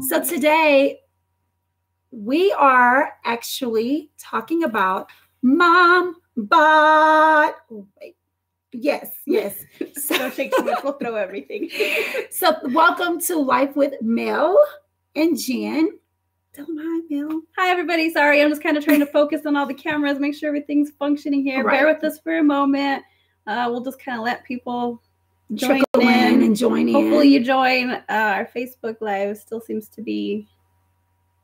So today we are actually talking about mom bod. Oh, wait. Yes. So don't shake too much, we'll throw everything. So welcome to Life with Mel and Jen. Don't mind, Mel. Hi, everybody. Sorry, I'm just kind of trying to focus on all the cameras, make sure everything's functioning here. Right. Bear with us for a moment. We'll just kind of let people join in and join in. Hopefully you join. Our Facebook Live still seems to be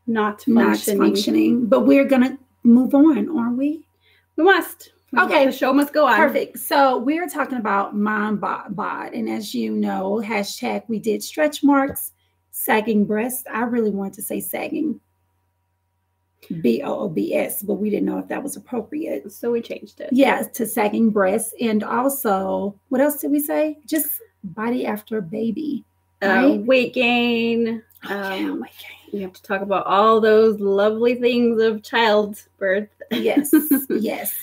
not functioning. But we're going to move on, aren't we? We must. Okay. The show must go on. Perfect. So we're talking about mom bod. And as you know, hashtag we did stretch marks, sagging breast. I really wanted to say sagging. BOOBS, but we didn't know if that was appropriate. So we changed it. Yes, to sagging breasts. And also, what else did we say? Just body after baby. Right? Weight gain. Weight gain. We have to talk about all those lovely things of childbirth. Yes, yes.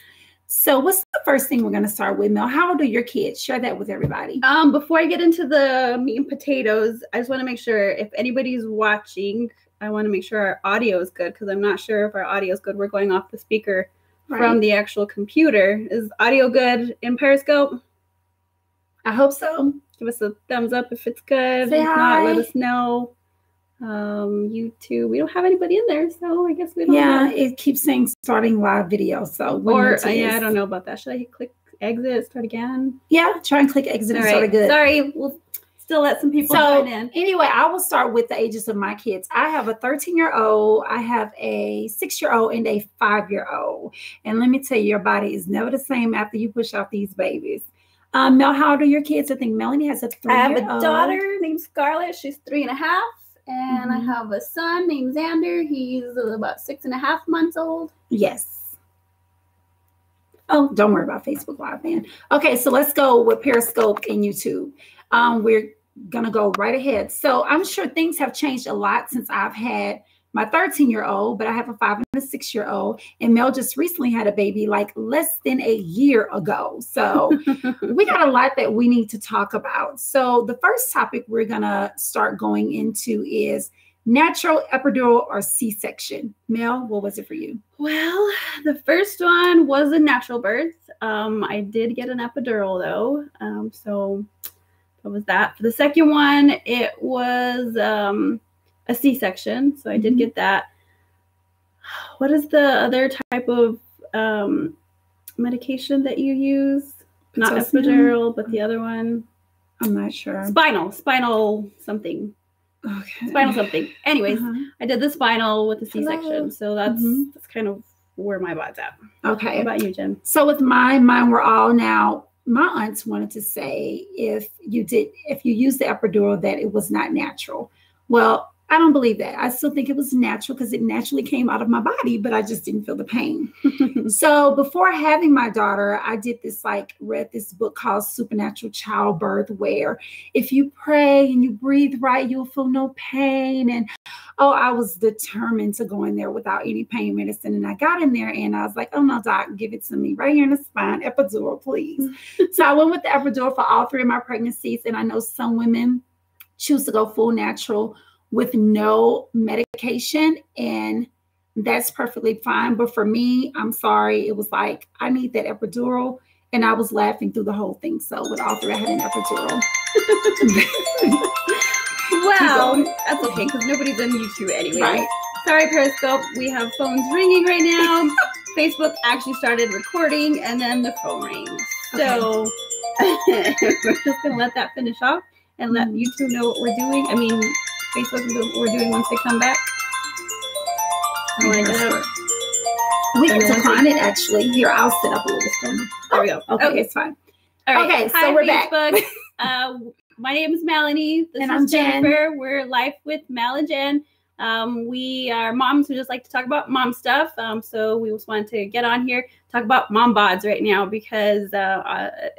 So what's the first thing we're going to start with, Mel? How old are your kids? Share that with everybody. Before I get into the meat and potatoes, I just want to make sure if anybody's watching, I want to make sure our audio is good because I'm not sure if our audio is good. We're going off the speaker from the actual computer. Is audio good in Periscope? I hope so. Give us a thumbs up if it's good. Say if hi. not, let us know. YouTube, we don't have anybody in there, so I guess we don't know. It keeps saying starting live video. So I don't know about that. Should I click exit, start again? Yeah, try and click exit and start good. Sorry, we'll still let some people join in. Anyway, I will start with the ages of my kids. I have a 13-year-old, I have a 6-year-old, and a 5-year-old. And let me tell you, your body is never the same after you push out these babies. Mel, how old are your kids? I think Melanie has a 3-year-old. I have a daughter named Scarlett. She's 3.5. And I have a son named Xander. He's about 6.5 months old. Yes. Oh, don't worry about Facebook Live, man. Okay, so let's go with Periscope and YouTube. We're going to go right ahead. So I'm sure things have changed a lot since I've had my 13-year-old, but I have a 5 and a 6-year-old. And Mel just recently had a baby like less than a year ago. So we got a lot that we need to talk about. So the first topic we're going to start going into is natural epidural or C-section. Mel, what was it for you? Well, the first one was a natural birth. I did get an epidural though. So that was that. For the second one, it was a C-section. So I did get that. What is the other type of medication that you use? Not epidural, but the other one. I'm not sure. Spinal something. Okay. Spinal something. Anyways, I did the spinal with the C-section. So that's kind of where my bod's at. Okay. What about you, Jen? So with mine were all now. My aunts wanted to say if you use the epidural that it was not natural. Well, I don't believe that. I still think it was natural because it naturally came out of my body, but I just didn't feel the pain. So before having my daughter, I did read this book called Supernatural Childbirth, where if you pray and you breathe right, you'll feel no pain. And I was determined to go in there without any pain medicine. And I got in there and I was like, oh no, doc, give it to me right here in the spine, epidural, please. So I went with the epidural for all 3 of my pregnancies. And I know some women choose to go full natural with no medication, and that's perfectly fine. But for me, I'm sorry, it was like, I need that epidural, and I was laughing through the whole thing. So with all 3, I had an epidural. Well, that's okay, because nobody's on YouTube anyway. Right. Sorry, Periscope, we have phones ringing right now. Facebook actually started recording, and then the phone rings. So we're just going to let that finish off and let YouTube know what we're doing. I mean, Facebook knows what we're doing once they come back. We can decline it, actually. Here, I'll set up a little bit. There we go. Okay, it's fine. All right. Okay, Hi, so we're Facebook. Back. My name is Melanie. This is Jennifer. We're Life with Mel and Jen. We are moms who just like to talk about mom stuff. So we just wanted to get on here, talk about mom bods right now, because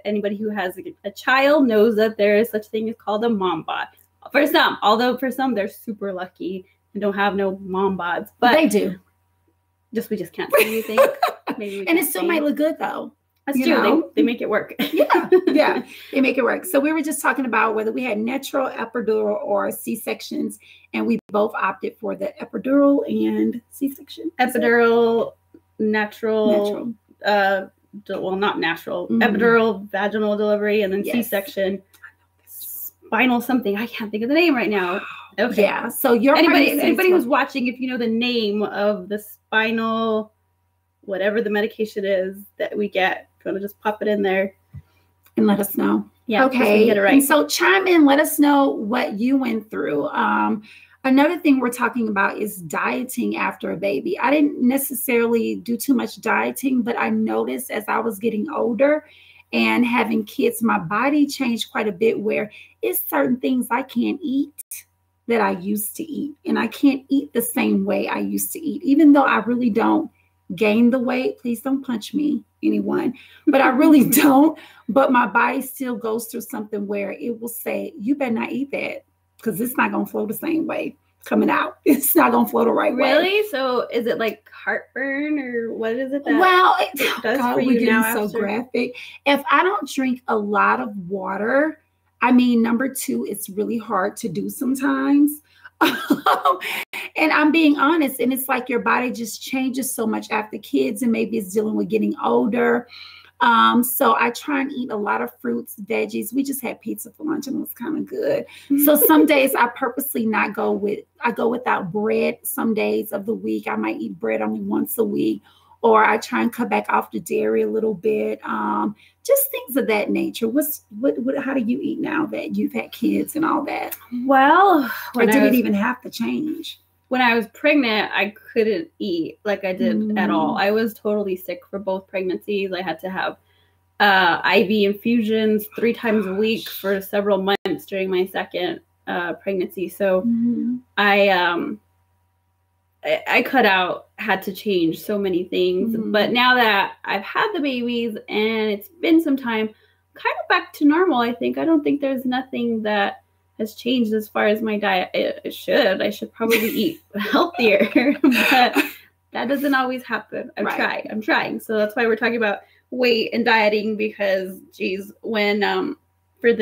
anybody who has a child knows that there is such a thing as called a mom bod. For some, although for some they're super lucky and don't have no mom bods, but they do. We just can't see anything. Maybe and it still might look good though. That's true. They make it work. Yeah, they make it work. So we were just talking about whether we had natural, epidural, or C-sections, and we both opted for the epidural and C-section. Epidural, natural. Well, not natural. Epidural, vaginal delivery, and then C-section. Spinal something. I can't think of the name right now. Okay. Yeah. So anybody who's watching, if you know the name of the spinal, whatever the medication is that we get, if you want to just pop it in there and let us know. Yeah. Okay. Get it right. And so chime in. Let us know what you went through. Another thing we're talking about is dieting after a baby. I didn't necessarily do too much dieting, but I noticed as I was getting older and having kids, my body changed quite a bit, where it's certain things I can't eat that I used to eat. And I can't eat the same way I used to eat, even though I really don't gain the weight. Please don't punch me, anyone, but I really don't. But my body still goes through something where it will say, you better not eat that, because it's not going to flow the same way coming out. It's not going to flow the right way. Really? So is it like heartburn, or what is it that it does God, for we're you getting now so after? graphic. If I don't drink a lot of water, I mean, number two, it's really hard to do sometimes. And I'm being honest, and it's like your body just changes so much after kids, and maybe it's dealing with getting older. So I try and eat a lot of fruits, veggies. We just had pizza for lunch and it was kind of good. So some days I purposely I go without bread. Some days of the week I might eat bread only once a week, or I try and cut back off the dairy a little bit. Just things of that nature. How do you eat now that you've had kids and all that? Well, I didn't even have to change. When I was pregnant, I couldn't eat like I did at all. I was totally sick for both pregnancies. I had to have IV infusions 3 times a week for several months during my second pregnancy. So I had to change so many things. But now that I've had the babies and it's been some time, kind of back to normal, I think. I don't think there's nothing that has changed as far as my diet. I should probably eat healthier, but that doesn't always happen. I'm trying. So that's why we're talking about weight and dieting, because geez, when for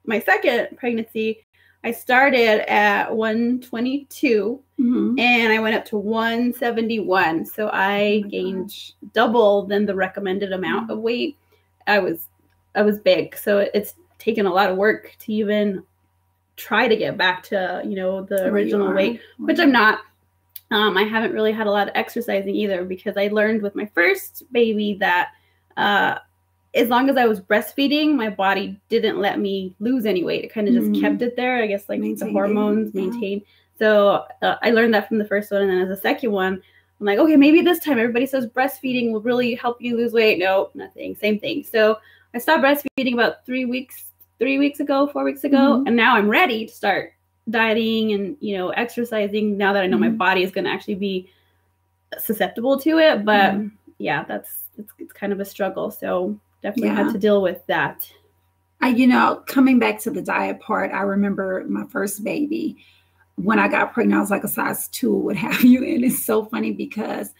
my second pregnancy, I started at 122 and I went up to 171. So I gained double than the recommended amount of weight. I was big. So it's taken a lot of work to even try to get back to, the original weight, which I'm not. I haven't really had a lot of exercising either, because I learned with my first baby that as long as I was breastfeeding, my body didn't let me lose any weight. It kind of just kept it there. I guess like the hormones maintain. So I learned that from the first one. And then as a second one, I'm like, okay, maybe this time everybody says breastfeeding will really help you lose weight. No, nothing. Same thing. So I stopped breastfeeding about 4 weeks ago. And now I'm ready to start dieting and, exercising, now that I know my body is going to actually be susceptible to it. But yeah, it's kind of a struggle. So definitely had to deal with that. Coming back to the diet part, I remember my first baby, when I got pregnant, I was like a size 2 or what have you. And it's so funny because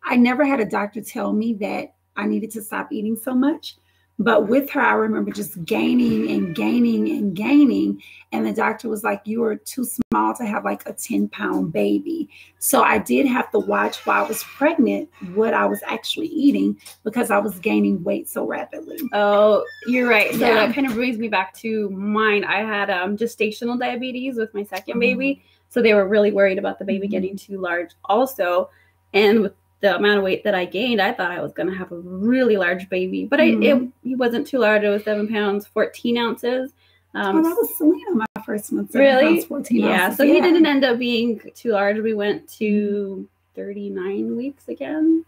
I never had a doctor tell me that I needed to stop eating so much. But with her, I remember just gaining and gaining and gaining. And the doctor was like, you are too small to have like a 10-pound baby. So I did have to watch while I was pregnant what I was actually eating, because I was gaining weight so rapidly. Oh, you're right. So that kind of brings me back to mine. I had gestational diabetes with my second baby. So they were really worried about the baby getting too large also. And with the amount of weight that I gained, I thought I was going to have a really large baby, but he wasn't too large. It was 7 pounds, 14 ounces. That was Selena, my first one. Really? Pounds, 14 ounces. So he didn't end up being too large. We went to 39 weeks again.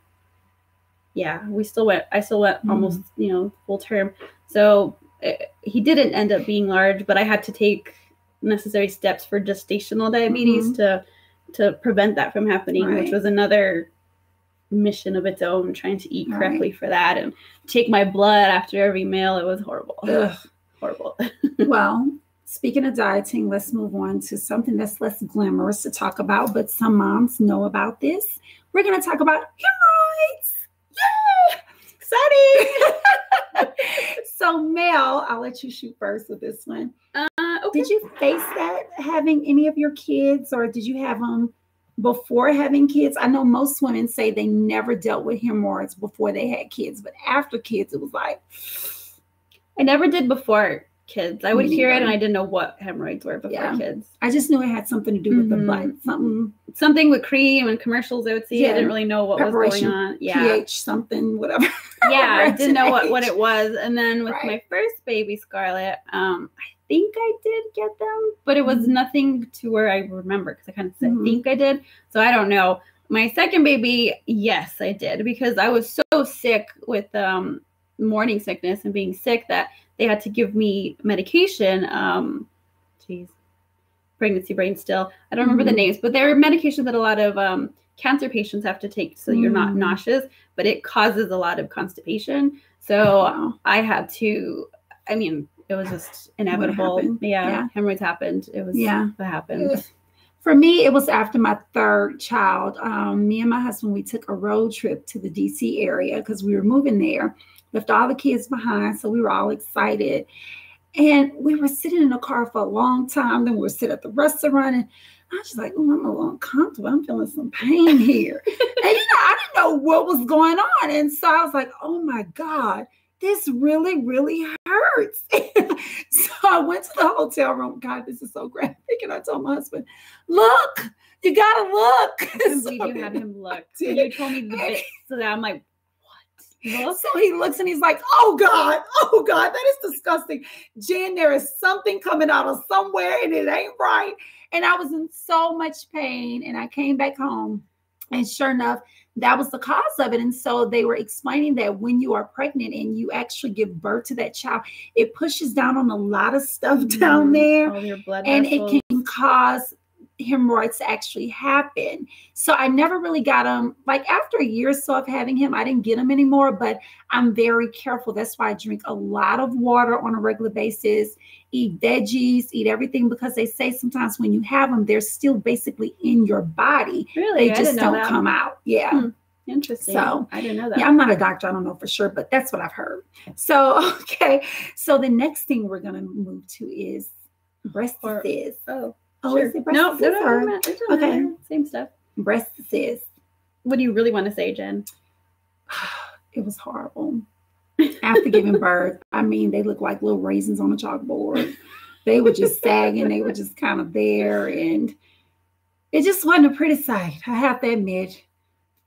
Yeah, I still went almost, full term. So he didn't end up being large, but I had to take necessary steps for gestational diabetes to prevent that from happening, which was another mission of its own, trying to eat correctly for that and take my blood after every meal. It was horrible. Horrible. Well, speaking of dieting, let's move on to something that's less glamorous to talk about, but some moms know about this. We're going to talk about hemorrhoids. Yay! Exciting. So Mel, I'll let you shoot first with this one. Okay. Did you face that having any of your kids, or did you have them before having kids? I know most women say they never dealt with hemorrhoids before they had kids, but after kids, it was like. I never did before kids. I would hear it and I didn't know what hemorrhoids were before kids. I just knew it had something to do with the butt. Something with cream and commercials I would see. I didn't really know what was going on. Yeah. pH something, whatever. Yeah, I didn't know what it was. And then with my first baby, Scarlett, I think I did get them, but it was nothing to where I remember because I kind of said, think I did. So I don't know. My second baby, yes, I did, because I was so sick with morning sickness and being sick that they had to give me medication. Pregnancy brain still. I don't remember the names, but there are medications that a lot of cancer patients have to take so you're not nauseous, but it causes a lot of constipation. So I had to, I mean, it was just inevitable. Yeah. Hemorrhoids happened. It was what happened. For me, it was after my third child. Me and my husband, we took a road trip to the DC area because we were moving there. Left all the kids behind, so we were all excited. And we were sitting in the car for a long time. Then we were sitting at the restaurant, and I was just like, oh, I'm a little uncomfortable. I'm feeling some pain here. And, I didn't know what was going on. And so I was like, oh, my God, this really, really hurts. So I went to the hotel room. God, this is so graphic. And I told my husband, look, you got to look. I can't believe you had him look. You told me the bit, so that I'm like, so he looks and he's like, oh God, that is disgusting. Jen, there is something coming out of somewhere and it ain't right. And I was in so much pain, and I came back home, and sure enough, that was the cause of it. And so they were explaining that when you are pregnant and you actually give birth to that child, it pushes down on a lot of stuff down there, all your blood and vessels. It can cause hemorrhoids to actually happen. So I never really got them. Like after a year or so of having him, I didn't get them anymore, but I'm very careful. That's why I drink a lot of water on a regular basis, eat veggies, eat everything, because they say sometimes when you have them, they're still basically in your body. Really? They just don't come out. Yeah. Interesting. So I didn't know that. Yeah, I'm not a doctor. I don't know for sure, but that's what I've heard. So, okay. So the next thing we're going to move to is breast cysts. Sure. Is it breast cysts? No, okay. Same stuff. Breast cysts. What do you really want to say, Jen? It was horrible. After giving birth, I mean, they looked like little raisins on a chalkboard. They were just sagging. They were just kind of there. And it just wasn't a pretty sight, I have to admit.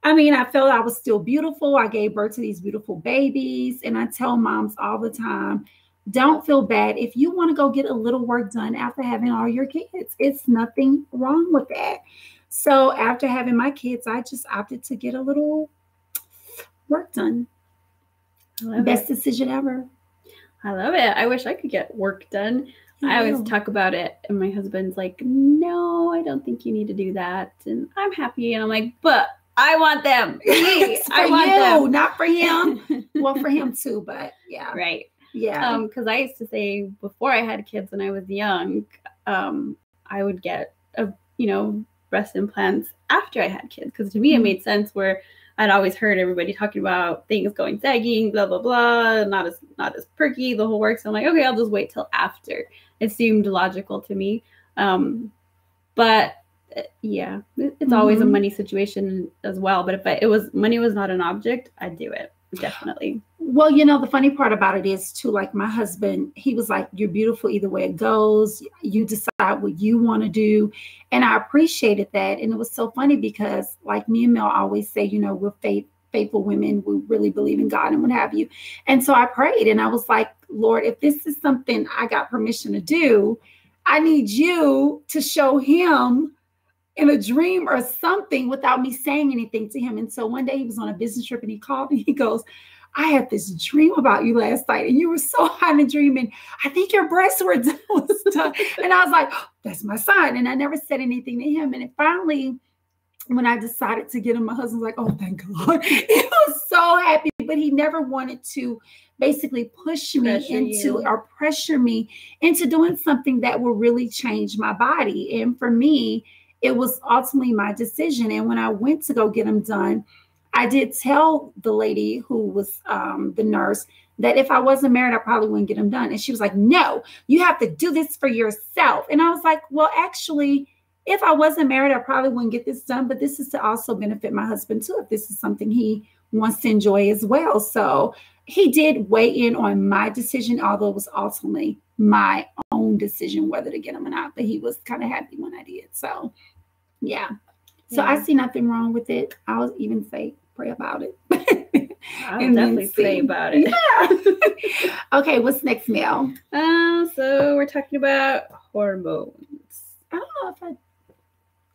I mean, I felt I was still beautiful. I gave birth to these beautiful babies. And I tell moms all the time, don't feel bad. If you want to go get a little work done after having all your kids, it's nothing wrong with that. So after having my kids, I just opted to get a little work done. Best decision ever. I love it. I wish I could get work done. I always talk about it, and my husband's like, no, I don't think you need to do that. And I'm happy. And I'm like, but I want them. I want them. Not for him. Well, for him too, but yeah. Right. Yeah. Because I used to say before I had kids when I was young, I would get breast implants after I had kids, because to me it made sense, where I'd always heard everybody talking about things going sagging, blah blah blah, not as perky, the whole works. So I'm like, okay, I'll just wait till after. It seemed logical to me, but yeah, it's always a money situation as well. But if money was not an object, I'd do it. Definitely. Well, the funny part about it is too, like my husband, he was like, you're beautiful either way it goes. You decide what you want to do. And I appreciated that. And it was so funny because like me and Mel always say, we're faithful women. We really believe in God and what have you. And so I prayed and I was like, Lord, if this is something I got permission to do, I need you to show him in a dream or something without me saying anything to him. And so one day he was on a business trip and he called me. He goes, I had this dream about you last night and you were so high in a dream and I think your breasts were done. And I was like, oh, that's my sign. And I never said anything to him. And finally, when I decided to get him, my husband's like, oh, thank God. He was so happy, but he never wanted to basically push me or pressure me into doing something that will really change my body. And for me, it was ultimately my decision. And when I went to go get them done, I did tell the lady who was the nurse that if I wasn't married, I probably wouldn't get them done. And she was like, no, you have to do this for yourself. And I was like, well, actually, if I wasn't married, I probably wouldn't get this done. But this is to also benefit my husband, too, if this is something he wants to enjoy as well. So he did weigh in on my decision, although it was ultimately my own decision whether to get them or not. But he was kind of happy when I did. So, yeah. So I see nothing wrong with it. I'll even say pray about it. I'll definitely pray about it. Yeah. Okay, what's next, Mel? So we're talking about hormones. I don't know if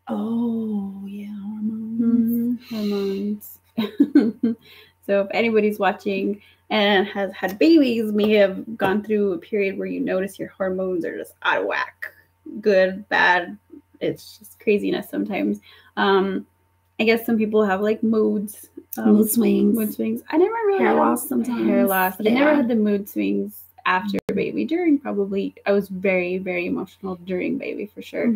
Oh, yeah, hormones. Hormones. So if anybody's watching and has had babies, may have gone through a period where you notice your hormones are just out of whack. Good, bad. It's just craziness sometimes. I guess some people have like moods. Mood swings. I never really hair loss sometimes. Hair loss. But I never had the mood swings after baby. During I was very, very emotional during baby for sure.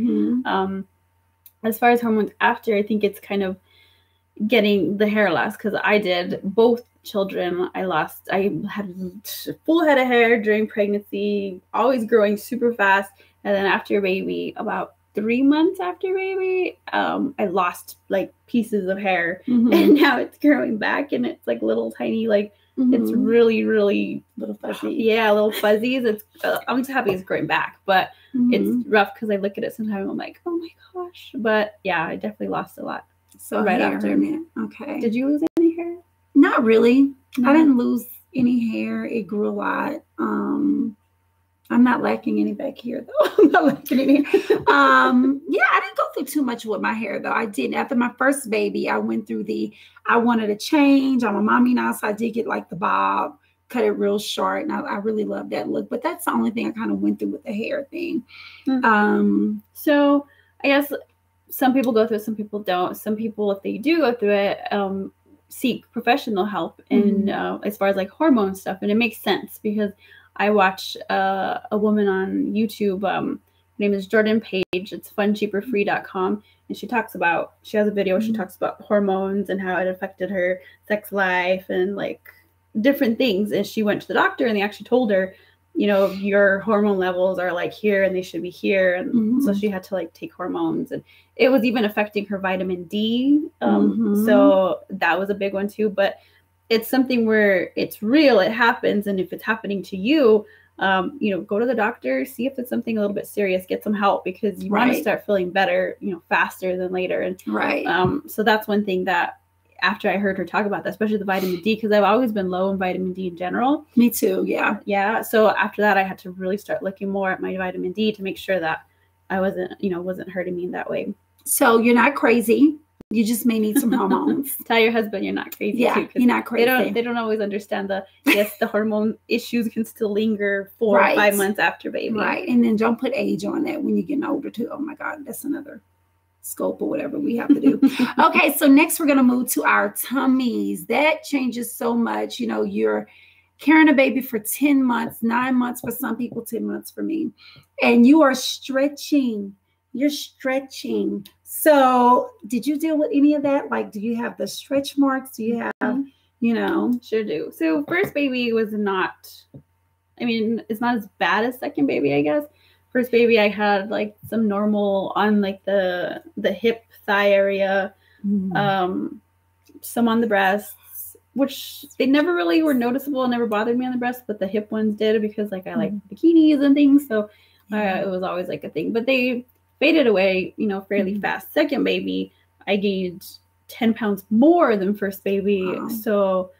As far as hormones after, I think it's kind of getting the hair loss because I did both children. I had a full head of hair during pregnancy, always growing super fast. And then after baby, about 3 months after baby, I lost like pieces of hair, and now it's growing back, and it's like little tiny, like it's really, really little fuzzy. Yeah, little fuzzies. It's I'm just happy it's growing back, but it's rough because I look at it sometimes. I'm like, oh my gosh. But yeah, I definitely lost a lot. So right after. Okay. Did you lose any hair? Not really. No. I didn't lose any hair. It grew a lot. I'm not lacking any back here, though. I'm not lacking any. Yeah, I didn't go through too much with my hair, though. I didn't. After my first baby, I went through I wanted a change. I'm a mommy now, so I did get like the bob, cut it real short, and I really love that look. But that's the only thing I kind of went through with the hair thing. So I guess some people go through it, some people don't. Some people, if they do go through it, seek professional help in as far as like hormone stuff. And it makes sense because I watch a woman on YouTube. Her name is Jordan Page. It's funcheaperfree.com. And she has a video where she talks about hormones and how it affected her sex life and like different things. And she went to the doctor and they actually told her, your hormone levels are like here and they should be here. And so she had to like take hormones, and it was even affecting her vitamin D. So that was a big one too. But it's something where it's real, it happens. And if it's happening to you, go to the doctor, see if it's something a little bit serious, get some help, because you want to start feeling better, faster than later. And so that's one thing that after I heard her talk about that, especially the vitamin D, because I've always been low in vitamin D in general. Me too. Yeah. Yeah. So after that, I had to really start looking more at my vitamin D to make sure that I wasn't hurting me in that way. So you're not crazy. You just may need some hormones. Tell your husband you're not crazy. Yeah, too, you're not crazy. They don't always understand the hormone issues can still linger 4 or 5 months after baby. Right. And then don't put age on that when you're getting older too. Oh my God, that's another scope or whatever we have to do. Okay, so next we're going to move to our tummies. That changes so much. You're carrying a baby for 10 months, 9 months for some people, 10 months for me. And you are stretching. You're stretching. So did you deal with any of that? Like, do you have the stretch marks? Do you have, Sure do. So first baby was not, it's not as bad as second baby, I guess. First baby, I had like some normal on like the hip, thigh area, some on the breasts, which they never really were noticeable and never bothered me on the breasts, but the hip ones did because like I like bikinis and things. So it was always like a thing, but they faded away, fairly fast. Second baby, I gained 10 pounds more than first baby. Wow. So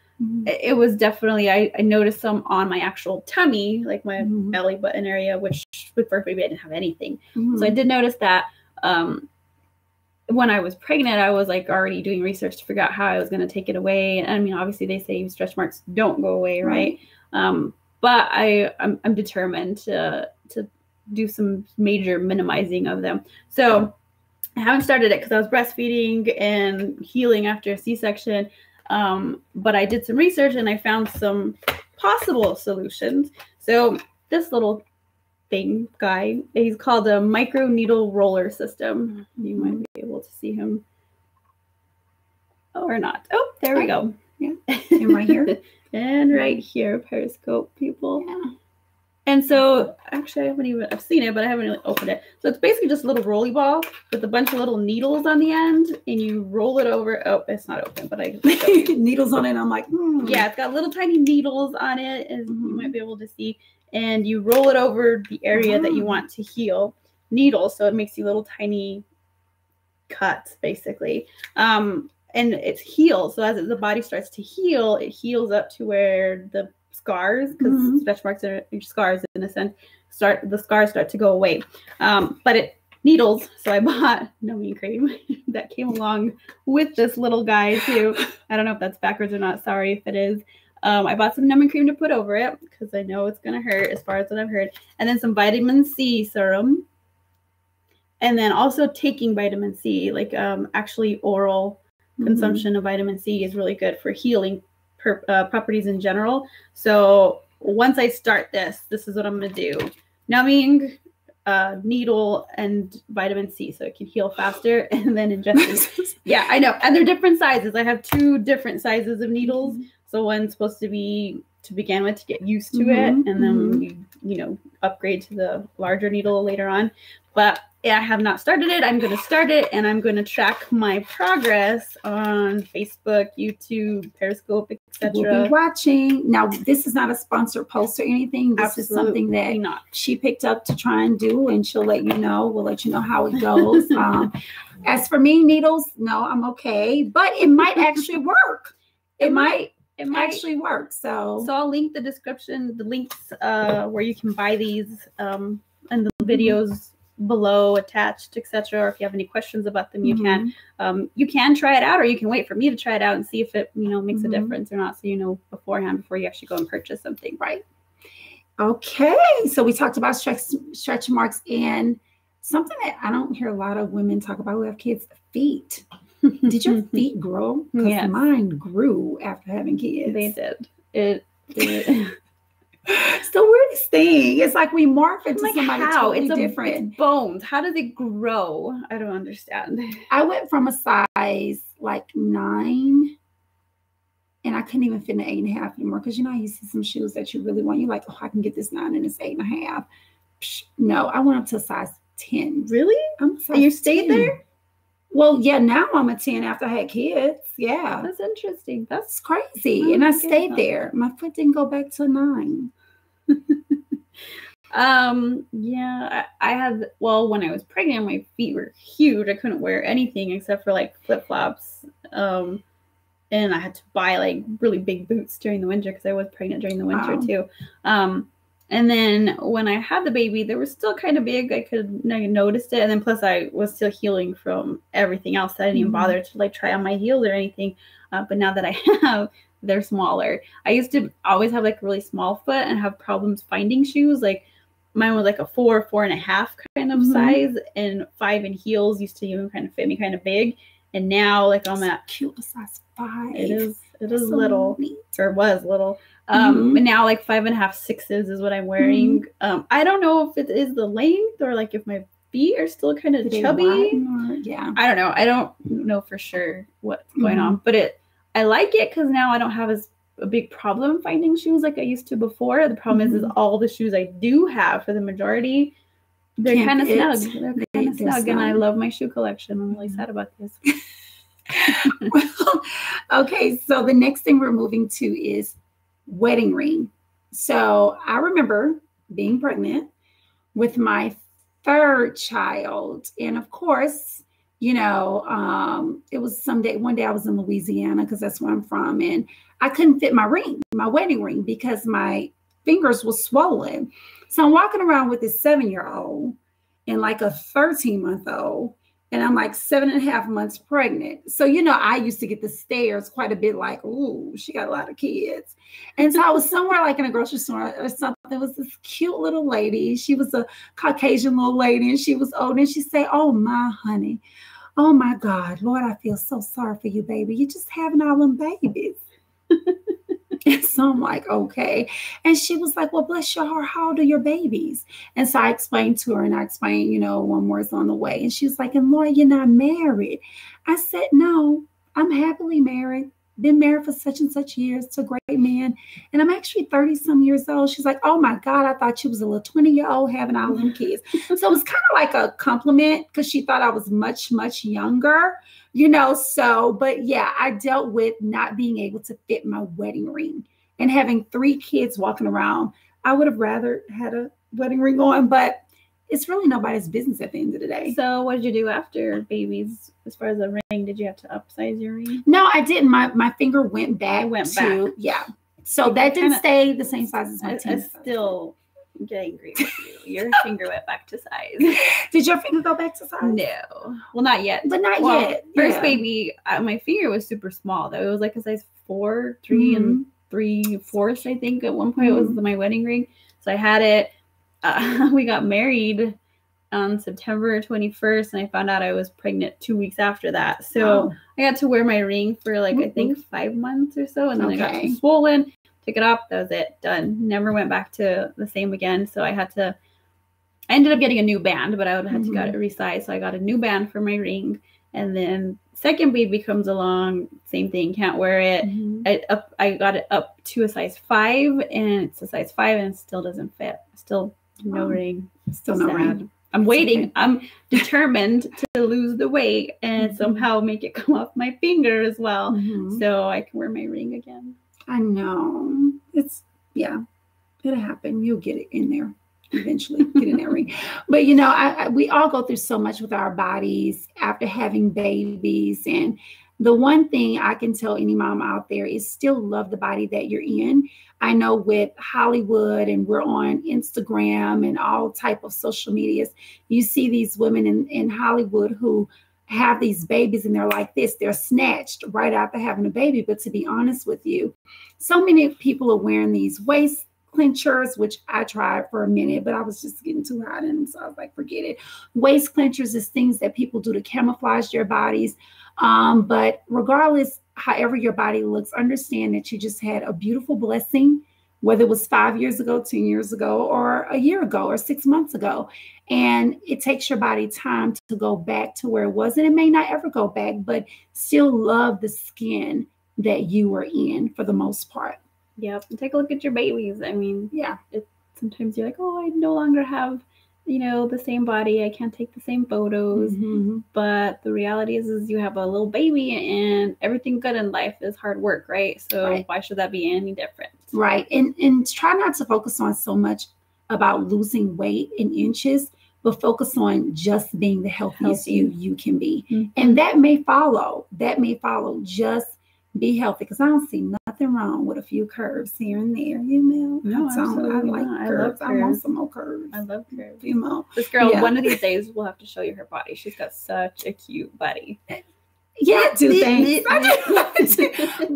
it was definitely, I noticed some on my actual tummy, like my belly button area, which with first baby, I didn't have anything. So I did notice that when I was pregnant, I was like already doing research to figure out how I was going to take it away. And obviously they say stretch marks don't go away, right? But I'm determined to do some major minimizing of them. So I haven't started it because I was breastfeeding and healing after a C-section. But I did some research and I found some possible solutions. So this little guy, he's called a micro needle roller system. You might be able to see him. or not. Oh, there we go. Yeah. And right here. And right here, Periscope people. Yeah. And so, actually, I've seen it, but I haven't really opened it. So it's basically just a little rolly ball with a bunch of little needles on the end, and you roll it over. Oh, it's not open, but I needles on it. I'm like, yeah, it's got little tiny needles on it, as you might be able to see. And you roll it over the area that you want to heal. Needles, so it makes you little tiny cuts, basically. And it's healed. So as the body starts to heal, it heals up to where the scars, because stretch marks are scars in a sense, the scars start to go away. But it needles, so I bought numbing cream that came along with this little guy too. I don't know if that's backwards or not, sorry if it is. I bought some numbing cream to put over it because I know it's gonna hurt, as far as what I've heard, and then some vitamin C serum, and then also taking vitamin C, like actually oral consumption of vitamin C is really good for healing properties in general. So once I start this is what I'm gonna do: numbing, needle, and vitamin C, so it can heal faster, and then ingest. Yeah, I know, and they're different sizes. I have 2 different sizes of needles. So one's supposed to be to begin with to get used to it, and then you know, upgrade to the larger needle later on. But I have not started it. I'm going to start it, and I'm going to track my progress on Facebook, YouTube, Periscope, etc. We'll be watching. Now, this is not a sponsored post or anything. This is something that she picked up to try and do, and she'll let you know. We'll let you know how it goes. As for me, needles, no, I'm okay. But it might actually work. It might actually work. So I'll link the description, the links where you can buy these, and the videos below attached, etc. Or if you have any questions about them, you can try it out, or you can wait for me to try it out and see if it, you know, makes a difference or not, so you know beforehand before you actually go and purchase something. Right. Okay. So we talked about stretch marks, and something that I don't hear a lot of women talk about who have kids: feet. Did your feet grow? Because mine grew after having kids. They did. It did. It's the weirdest thing. It's like we morph into somebody totally It's different. bones. How does it grow? I don't understand. I went from a size like 9, and I couldn't even fit in an 8.5 anymore. Because, you know, you see some shoes that you really want. You're like, oh, I can get this 9 and it's 8.5. No, I went up to a size 10. Really? I'm a size and you stayed 10. there? Well, yeah, now I'm a 10 after I had kids. Yeah. That's interesting. That's crazy. And I stayed there. My foot didn't go back to 9. Yeah, I had, well, when I was pregnant, my feet were huge. I couldn't wear anything except for like flip-flops. And I had to buy like really big boots during the winter because I was pregnant during the winter too. And then when I had the baby, they were still kind of big. I noticed it. And then plus I was still healing from everything else. I didn't even bother to like try on my heels or anything. But now that I have, they're smaller. I used to always have like a really small foot and have problems finding shoes. Like mine was like a 4.5 kind of size, and 5 in heels used to even kind of fit me kind of big. And now like I'm at cute size 5. It is little, or was little. But now like 5.5, 6s is what I'm wearing. I don't know if it is the length or like if my feet are still kind of chubby. I don't know. I don't know for sure what's going on, but I like it because now I don't have a big problem finding shoes like I used to before. The problem is all the shoes I do have, for the majority, they're kind of snug. They're kind of snug, and I love my shoe collection. I'm really sad about this. Well, okay, so the next thing we're moving to is wedding ring. So I remember being pregnant with my 3rd child, and of course, you know, it was one day I was in Louisiana because that's where I'm from, and I couldn't fit my wedding ring, because my fingers were swollen. So I'm walking around with this 7-year-old and like a 13-month-old, and I'm like 7.5 months pregnant. So, you know, I used to get the stares quite a bit, like, ooh, she got a lot of kids. And so I was somewhere like in a grocery store or something. There was this cute little lady. She was a Caucasian little lady, and she was old. And she said, oh, my honey. Oh, my God. Lord, I feel so sorry for you, baby. You're just having all them babies. And so I'm like, okay. And she was like, well, bless your heart, how old are your babies? And so I explained to her, and I explained, you know, one more is on the way. And she was like, and Lord, you're not married. I said, no, I'm happily married. Been married for such and such years to a great man. And I'm actually 30 some years old. She's like, oh my God, I thought you was a little 20-year-old having all them kids. So it was kind of like a compliment because she thought I was much, much younger, so, but yeah, I dealt with not being able to fit my wedding ring and having 3 kids walking around. I would have rather had a wedding ring on, but it's really nobody's business at the end of the day. So what did you do after babies as far as the ring? Did you have to upsize your ring? No, I didn't. My finger went back. Yeah. So that didn't stay the same size as my teeth. I still get angry with you. Your finger went back to size. Did your finger go back to size? No. Well, not yet. But not yet. First baby, my finger was super small though. It was like a size 4, 3 and 3/4, I think. At one point it was my wedding ring. So I had it. We got married on September 21st, and I found out I was pregnant 2 weeks after that. So I got to wear my ring for like, I think 5 months or so. And then I got too swollen, took it off. That was it. Done. Never went back to the same again. So I ended up getting a new band, but I would have had to get it resized. So I got a new band for my ring. And then second baby comes along, same thing, can't wear it. I got it up to a size 5, and it's a size 5 and it still doesn't fit. Still no ring. Still no ring. I'm waiting. Okay. I'm determined to lose the weight and somehow make it come off my finger as well, so I can wear my ring again. I know. It'll happen. You'll get it in there eventually. Get in that ring. But we all go through so much with our bodies after having babies, and the one thing I can tell any mom out there is still love the body that you're in. I know with Hollywood, and we're on Instagram and all type of social medias, you see these women in Hollywood who have these babies and they're like this. They're snatched right after having a baby. But to be honest with you, so many people are wearing these waist clenchers, which I tried for a minute, but I was just getting too hot in them. So I was like, forget it. Waist clenchers is things that people do to camouflage their bodies. But regardless, however your body looks, understand that you just had a beautiful blessing, whether it was 5 years ago, 10 years ago, or a year ago, or 6 months ago. And it takes your body time to go back to where it was. And it may not ever go back, but still love the skin that you were in for the most part. Yep. Take a look at your babies. I mean, sometimes you're like, oh, I no longer have the same body. I can't take the same photos. But the reality is you have a little baby, and everything good in life is hard work, right? So why should that be any different? Right. And try not to focus on so much about losing weight in inches, but focus on just being the healthiest you can be. And that may follow. Just be healthy, because I don't see nothing wrong with a few curves here and there. No, I like curves. I want some more curves. I love curves. This girl, one of these days, we'll have to show you her body. She's got such a cute body. Yeah, do things.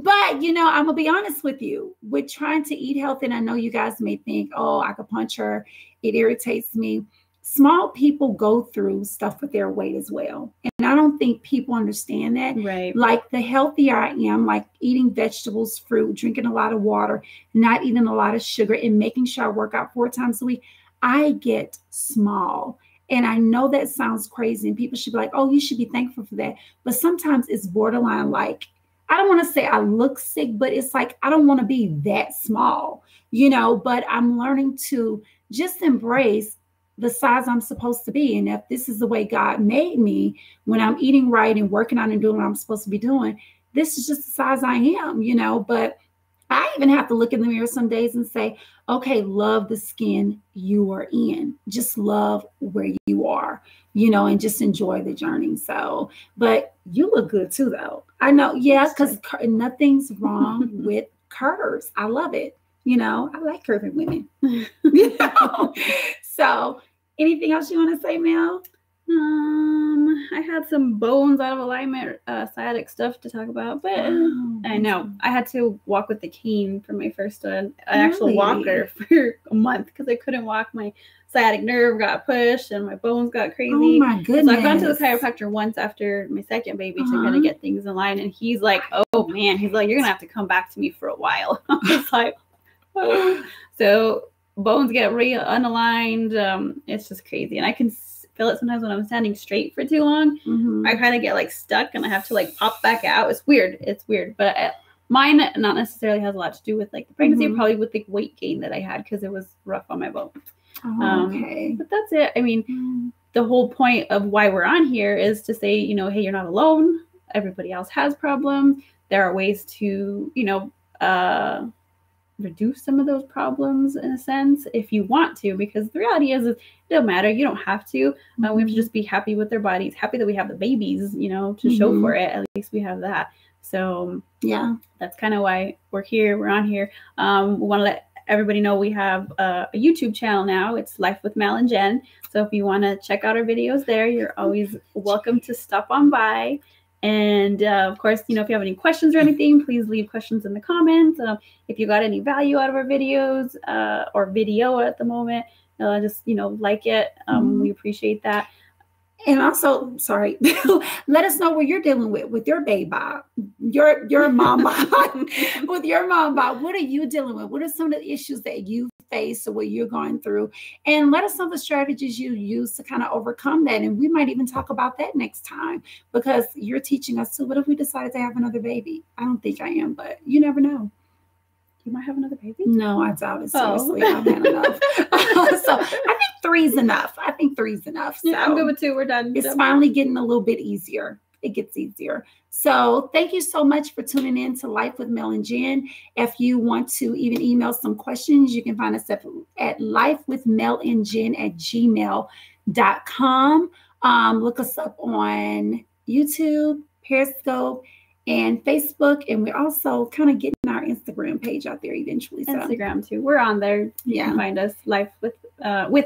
But I'm gonna be honest with you. With trying to eat healthy, and I know you guys may think, oh, I could punch her. It irritates me. Small people go through stuff with their weight as well. And I don't think people understand that. Right. Like the healthier I am, like eating vegetables, fruit, drinking a lot of water, not eating a lot of sugar, and making sure I work out 4 times a week, I get small. And I know that sounds crazy, and people should be like, oh, you should be thankful for that. But sometimes it's borderline, like, I don't want to say I look sick, but it's like, I don't want to be that small, but I'm learning to just embrace the size I'm supposed to be. And if this is the way God made me, when I'm eating right and working on and doing what I'm supposed to be doing, this is just the size I am, but I even have to look in the mirror some days and say, okay, love the skin you are in. Just love where you are, and just enjoy the journey. So, but you look good too, though. I know. Yeah. Because nothing's wrong with curves. I love it. I like curvy women. So anything else you want to say, Mel? I had some bones out of alignment, sciatic stuff to talk about, but I know I had to walk with the cane for my first an actual walker for a month because I couldn't walk. My sciatic nerve got pushed and my bones got crazy. Oh my goodness! So I've gone to the chiropractor once after my second baby to kind of get things in line, and he's like, "Oh man," he's like, "You're gonna have to come back to me for a while." I was like, oh. So bones get unaligned. It's just crazy, and I can feel it sometimes when I'm standing straight for too long. Mm-hmm. I kind of get like stuck and I have to like pop back out. It's weird. But mine not necessarily has a lot to do with like the pregnancy, Mm-hmm. probably with the weight gain that I had because it was rough on my bones. Okay. But that's it. I mean, the whole point of why we're on here is to say, you know, hey, you're not alone. Everybody else has problems. There are ways to, you know, reduce some of those problems in a sense if you want to, because the reality is it doesn't matter. You don't have to. We have to just be happy with their bodies, happy that we have the babies, you know, to show for it. At least we have that. So yeah, that's kind of why we're here. We're on here. We want to let everybody know we have a YouTube channel now. It's Life with Mel and Jen. So if you want to check out our videos there, you're always welcome to stop on by. And of course, you know, if you have any questions or anything, please leave questions in the comments. If you got any value out of our videos or video at the moment, just, you know, like it. We appreciate that. And also, sorry, let us know what you're dealing with your baby, your mom, with your mom. What are you dealing with? What are some of the issues that you face or what you're going through? And let us know the strategies you use to kind of overcome that. And we might even talk about that next time, because you're teaching us too. What if we decided to have another baby? I don't think I am, but you never know. You might have another baby? No, I doubt it. Seriously, I've had enough. So I think 3's enough. So yeah, I'm good with 2. We're done. It's finally getting a little bit easier. It gets easier. So thank you so much for tuning in to Life with Mel and Jen. If you want to even email some questions, you can find us at lifewithmelandjen@gmail.com. Look us up on YouTube, Periscope, and Facebook, and we're also kind of getting our Instagram page out there eventually. So. Instagram too. We're on there. You can find us, Life with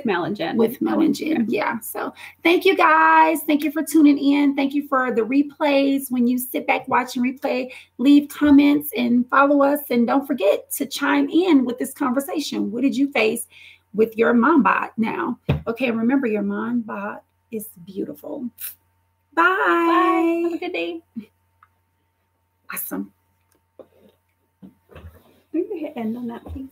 Mel and Jen. With Mel and Jen. Yeah. So thank you guys. Thank you for tuning in. Thank you for the replays. When you sit back, watch and replay, leave comments and follow us. And don't forget to chime in with this conversation. What did you face with your mom bod now? Okay. Remember, your mom bod is beautiful. Bye. Bye. Have a good day. Awesome. We can hit end on that, please.